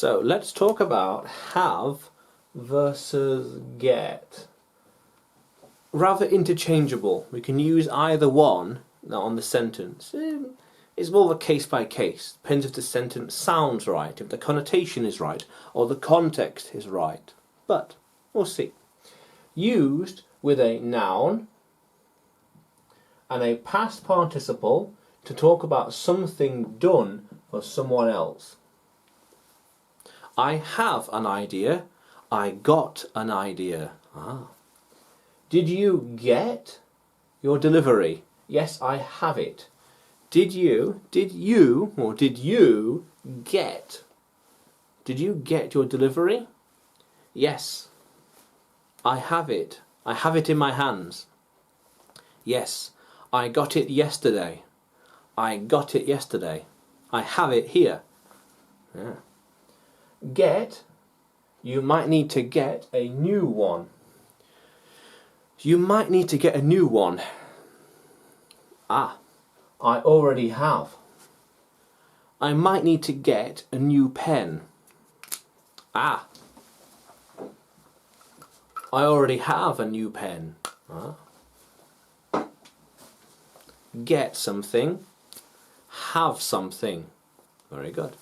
So let's talk about have versus get. Rather interchangeable. We can use either one on the sentence. It's more of a case by case. Depends if the sentence sounds right, if the connotation is right, or the context is right. But we'll see. Used with a noun and a past participle to talk about something done for someone else. I have an idea. I got an idea. Did you get your delivery? Yes, I have it. Did you get your delivery? Yes, I have it. I have it in my hands. Yes, I got it yesterday. I got it yesterday. I have it here. Yeah. Get, you might need to get a new one. You might need to get a new one. I already have. I might need to get a new pen. I already have a new pen. Get something. Have something. Very good.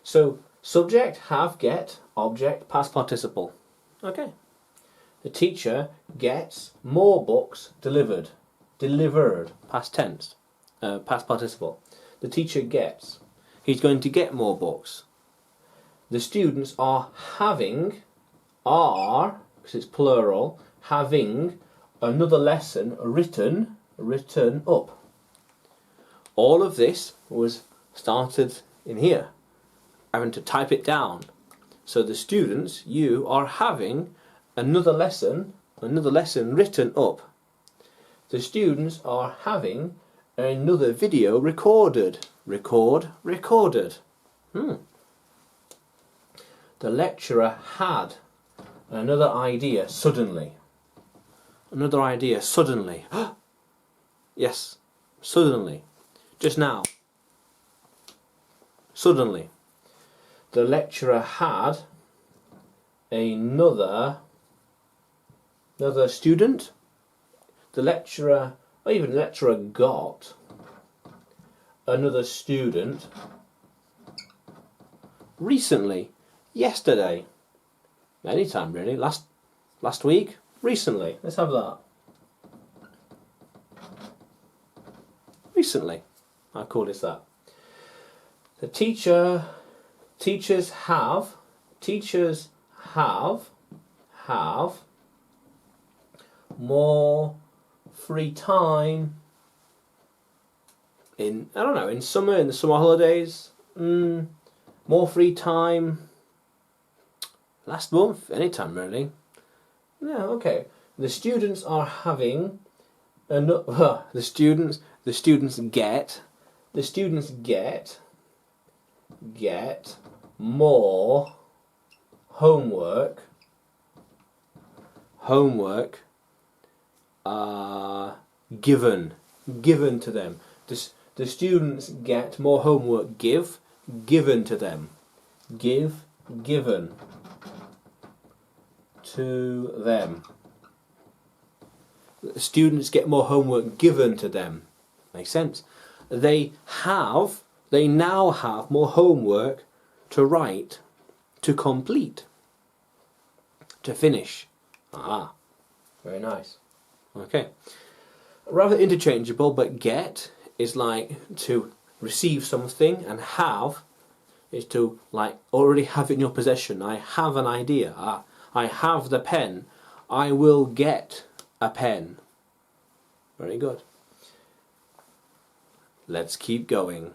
So, subject, have, get, object, past participle. Okay. The teacher gets more books delivered. Delivered, past tense, past participle. The teacher gets. He's going to get more books. The students are having, because it's plural, having another lesson written up. All of this was started in here, having to type it down. So the students, you are having another lesson written up. The students are having another video recorded. Recorded. The lecturer had another idea suddenly. Another idea suddenly. Yes, suddenly. Just now. Suddenly. The lecturer had another student. The lecturer, or even the lecturer got another student recently, yesterday, anytime really, last week, recently. Let's have that. Recently, I'll call this that. The teachers have more free time in the summer holidays. More free time last month, anytime really. Yeah, okay. The students are having the students get more homework given to them. The students get more homework given to them. Given to them. The students get more homework given to them. Makes sense. They now have more homework to write, to complete, to finish. Very nice. Okay. Rather interchangeable, but get is like to receive something, and have is to like already have it in your possession. I have an idea. I have the pen. I will get a pen. Very good. Let's keep going.